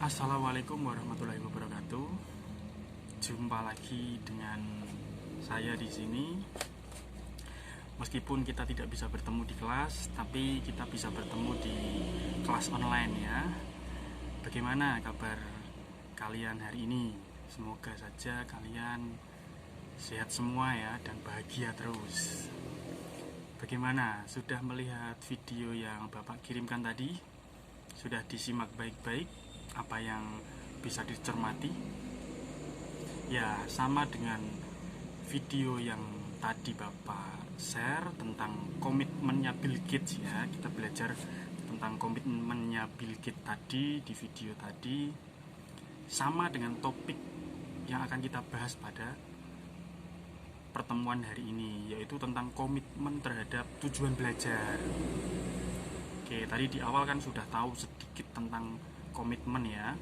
Assalamualaikum warahmatullahi wabarakatuh. Jumpa lagi dengan saya di sini. Meskipun kita tidak bisa bertemu di kelas, tapi kita bisa bertemu di kelas online ya. Bagaimana kabar kalian hari ini? Semoga saja kalian sehat semua ya dan bahagia terus. Bagaimana? Sudah melihat video yang Bapak kirimkan tadi? Sudah disimak baik-baik apa yang bisa dicermati? Ya, sama dengan video yang tadi Bapak share tentang komitmennya Bill Gates ya. Kita belajar tentang komitmennya Bill Gates tadi di video tadi. Sama dengan topik yang akan kita bahas pada pertemuan hari ini, yaitu tentang komitmen terhadap tujuan belajar. Oke, tadi di awal kan sudah tahu sedikit tentang komitmen ya.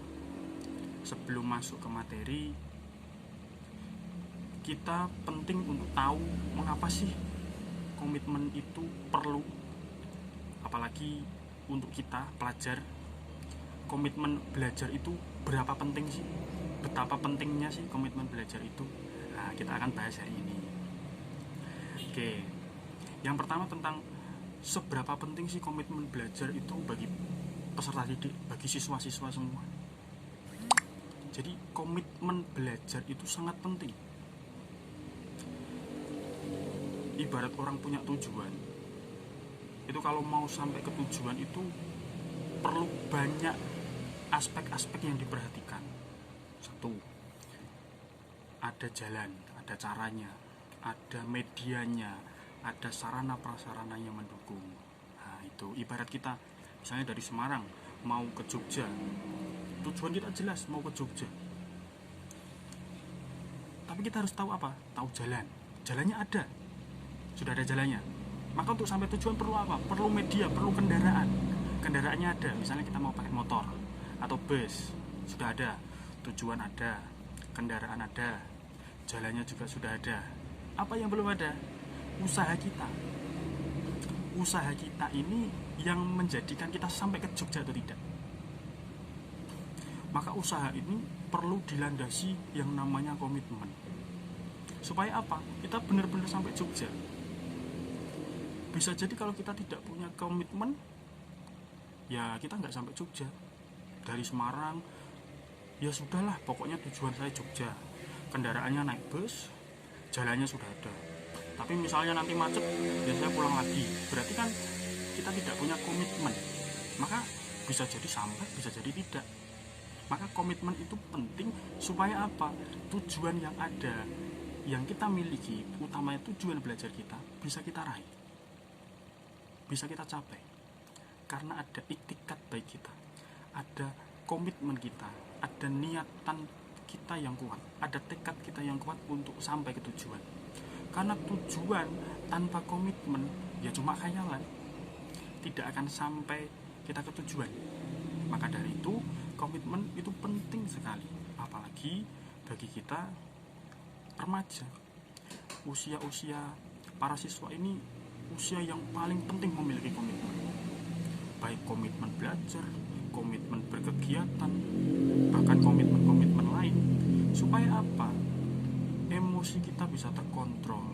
Sebelum masuk ke materi, kita penting untuk tahu mengapa sih komitmen itu perlu. Apalagi untuk kita pelajar, komitmen belajar itu berapa penting sih? Betapa pentingnya sih komitmen belajar itu? Nah, kita akan bahas hari ini. Oke, yang pertama tentang seberapa penting sih komitmen belajar itu bagi peserta didik, bagi siswa-siswa semua. Jadi komitmen belajar itu sangat penting. Ibarat orang punya tujuan, itu kalau mau sampai ke tujuan itu perlu banyak aspek-aspek yang diperhatikan. Satu, ada jalan, ada caranya, ada medianya, ada sarana prasarana yang mendukung. Nah, itu ibarat kita misalnya dari Semarang mau ke Jogja, tujuan kita jelas mau ke Jogja, tapi kita harus tahu apa? Tahu jalan. Jalannya ada, sudah ada jalannya. Maka untuk sampai tujuan perlu apa? Perlu media, perlu kendaraan. Kendaraannya ada, misalnya kita mau pakai motor atau bus, sudah ada. Tujuan ada, kendaraan ada, jalannya juga sudah ada. Apa yang belum ada? Usaha kita. Usaha kita ini yang menjadikan kita sampai ke Jogja atau tidak. Maka usaha ini perlu dilandasi yang namanya komitmen. Supaya apa? Kita benar-benar sampai Jogja. Bisa jadi kalau kita tidak punya komitmen, ya kita nggak sampai Jogja. Dari Semarang, ya sudahlah, pokoknya tujuan saya Jogja. Kendaraannya naik bus, jalannya sudah ada. Tapi misalnya nanti macet, ya saya pulang lagi. Berarti kan kita tidak punya komitmen. Maka bisa jadi sampai, bisa jadi tidak. Maka komitmen itu penting supaya apa? Tujuan yang ada, yang kita miliki, utamanya tujuan belajar kita, bisa kita raih, bisa kita capai. Karena ada iktikat baik kita, ada komitmen kita, ada niatan kita yang kuat, ada tekad kita yang kuat untuk sampai ke tujuan. Karena tujuan tanpa komitmen ya cuma khayalan, tidak akan sampai kita ke tujuan. Maka dari itu komitmen itu penting sekali, apalagi bagi kita remaja. Usia-usia para siswa ini usia yang paling penting memiliki komitmen, baik komitmen belajar, komitmen berkegiatan, bahkan komitmen-komitmen lain. Supaya apa? Emosi kita bisa terkontrol,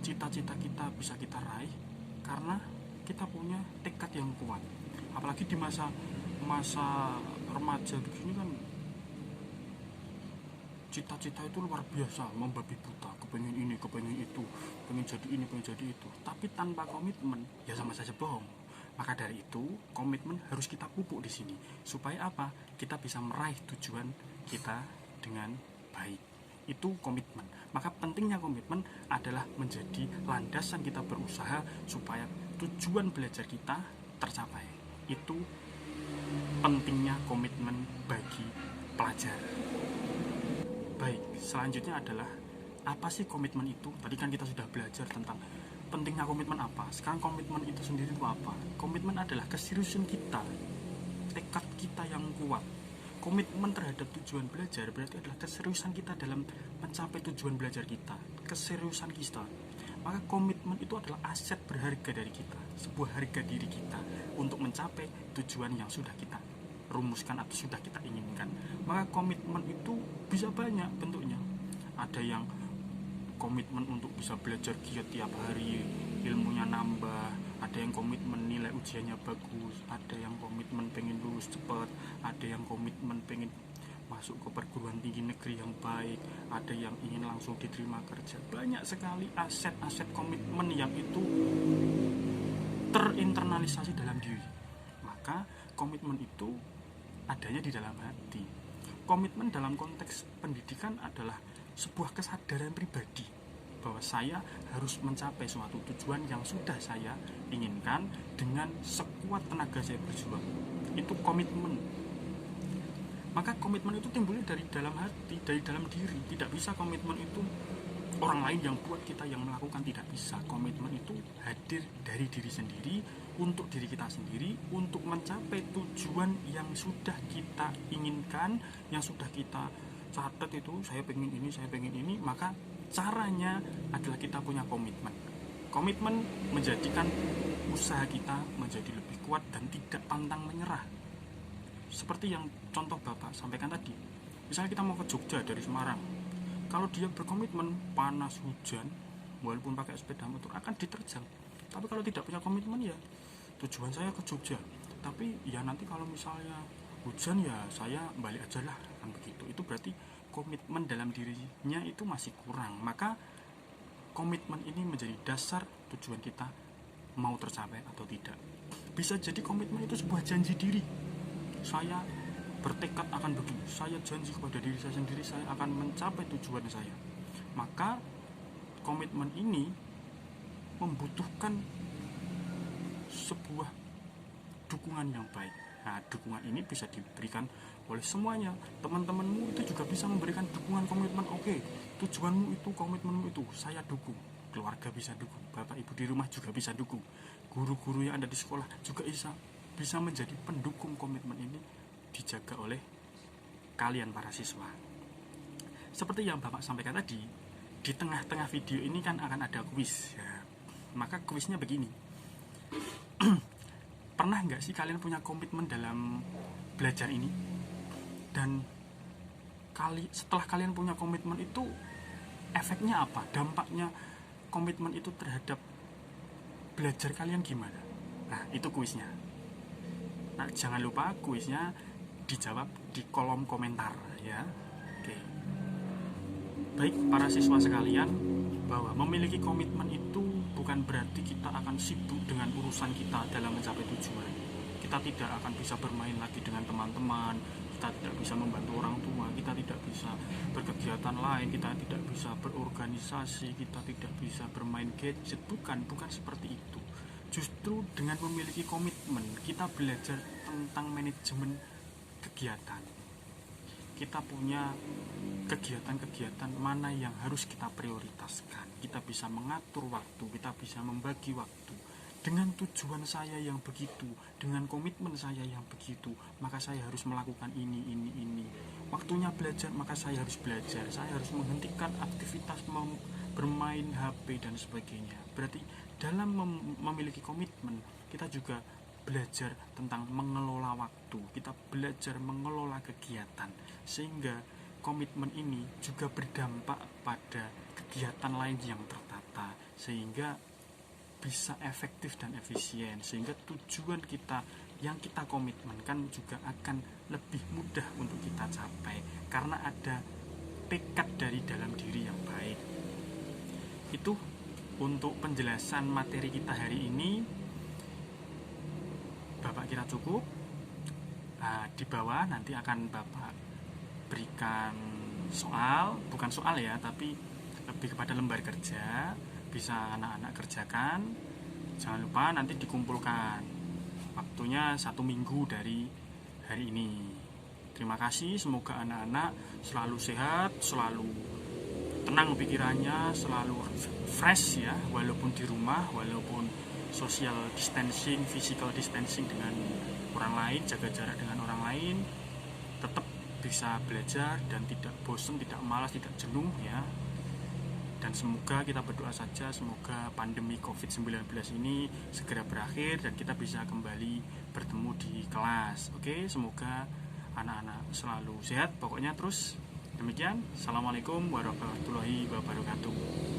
cita-cita kita bisa kita raih, karena kita punya tekad yang kuat. Apalagi di masa remaja begini kan, cita-cita itu luar biasa, membabi buta, kepengen ini, kepengen itu, pengen jadi ini, pengen jadi itu. Tapi tanpa komitmen, ya sama saja bohong. Maka dari itu, komitmen harus kita pupuk di sini. Supaya apa? Kita bisa meraih tujuan kita dengan baik. Itu komitmen. Maka pentingnya komitmen adalah menjadi landasan kita berusaha supaya tujuan belajar kita tercapai. Itu pentingnya komitmen bagi pelajar. Baik, selanjutnya adalah apa sih komitmen itu? Tadi kan kita sudah belajar tentang pentingnya komitmen apa. Sekarang komitmen itu sendiri itu apa? Komitmen adalah keseriusan kita, tekad kita yang kuat. Komitmen terhadap tujuan belajar berarti adalah keseriusan kita dalam mencapai tujuan belajar kita, keseriusan kita. Maka komitmen itu adalah aset berharga dari kita, sebuah harga diri kita untuk mencapai tujuan yang sudah kita rumuskan atau sudah kita inginkan. Maka komitmen itu bisa banyak bentuknya. Ada yang komitmen untuk bisa belajar giat tiap hari, ilmunya nambah. Ada yang komitmen nilai ujiannya bagus. Ada yang komitmen pengen lulus cepat. Ada yang komitmen pengen masuk ke perguruan tinggi negeri yang baik. Ada yang ingin langsung diterima kerja. Banyak sekali aset-aset komitmen yang itu terinternalisasi dalam diri. Maka komitmen itu adanya di dalam hati. Komitmen dalam konteks pendidikan adalah sebuah kesadaran pribadi bahwa saya harus mencapai suatu tujuan yang sudah saya inginkan dengan sekuat tenaga saya berjuang. Itu komitmen. Maka komitmen itu timbulnya dari dalam hati, dari dalam diri. Tidak bisa komitmen itu orang lain yang buat kita yang melakukan, tidak bisa. Komitmen itu hadir dari diri sendiri, untuk diri kita sendiri, untuk mencapai tujuan yang sudah kita inginkan, yang sudah kita catat itu, saya pengen ini, maka caranya adalah kita punya komitmen. Komitmen menjadikan usaha kita menjadi lebih kuat dan tidak pantang menyerah. Seperti yang contoh Bapak sampaikan tadi, misalnya kita mau ke Jogja dari Semarang, kalau dia berkomitmen panas hujan, walaupun pakai sepeda motor akan diterjang. Tapi kalau tidak punya komitmen, ya tujuan saya ke Jogja, tapi ya nanti kalau misalnya hujan ya saya balik aja lah, kan begitu. Itu berarti komitmen dalam dirinya itu masih kurang. Maka komitmen ini menjadi dasar tujuan kita mau tercapai atau tidak. Bisa jadi komitmen itu sebuah janji diri. Saya bertekad akan begini, saya janji kepada diri saya sendiri, saya akan mencapai tujuan saya. Maka komitmen ini membutuhkan sebuah dukungan yang baik. Nah, dukungan ini bisa diberikan oleh semuanya. Teman-temanmu itu juga bisa memberikan dukungan komitmen. Oke, tujuanmu itu, komitmenmu itu, saya dukung. Keluarga bisa dukung, bapak ibu di rumah juga bisa dukung, guru-guru yang ada di sekolah juga bisa menjadi pendukung komitmen ini dijaga oleh kalian para siswa. Seperti yang Bapak sampaikan tadi, di tengah-tengah video ini kan akan ada kuis ya. Maka kuisnya begini. Pernah nggak sih kalian punya komitmen dalam belajar ini? Dan setelah kalian punya komitmen itu, efeknya apa? Dampaknya komitmen itu terhadap belajar kalian gimana? Nah, itu kuisnya. Nah, jangan lupa kuisnya dijawab di kolom komentar ya. Oke. Baik para siswa sekalian, bahwa memiliki komitmen itu bukan berarti kita akan sibuk dengan urusan kita dalam mencapai tujuan. Kita tidak akan bisa bermain lagi dengan teman-teman, kita tidak bisa membantu orang tua, kita tidak bisa berkegiatan lain, kita tidak bisa berorganisasi, kita tidak bisa bermain gadget. Bukan seperti itu. Justru dengan memiliki komitmen, kita belajar tentang manajemen kegiatan. Kita punya kegiatan-kegiatan mana yang harus kita prioritaskan. Kita bisa mengatur waktu, kita bisa membagi waktu. Dengan tujuan saya yang begitu, dengan komitmen saya yang begitu, maka saya harus melakukan ini. Waktunya belajar, maka saya harus belajar. Saya harus menghentikan aktivitas bermain HP dan sebagainya. Berarti dalam memiliki komitmen, kita juga belajar tentang mengelola waktu. Kita belajar mengelola kegiatan, sehingga komitmen ini juga berdampak pada kegiatan lain yang tertata, sehingga bisa efektif dan efisien, sehingga tujuan kita yang kita komitmenkan juga akan lebih mudah untuk kita capai karena ada tekad dari dalam diri yang baik. Itu untuk penjelasan materi kita hari ini. Bapak kira cukup. Di bawah nanti akan Bapak berikan soal, bukan soal ya, tapi lebih kepada lembar kerja, bisa anak-anak kerjakan. Jangan lupa nanti dikumpulkan, waktunya 1 minggu dari hari ini. Terima kasih, semoga anak-anak selalu sehat, selalu tenang pikirannya, selalu fresh ya, walaupun di rumah, walaupun social distancing, physical distancing dengan orang lain, jaga jarak dengan orang lain, tetap bisa belajar dan tidak bosan, tidak malas, tidak jenuh ya. Dan semoga kita berdoa saja, semoga pandemi COVID-19 ini segera berakhir dan kita bisa kembali bertemu di kelas. Oke, semoga anak-anak selalu sehat. Pokoknya terus demikian. Assalamualaikum warahmatullahi wabarakatuh.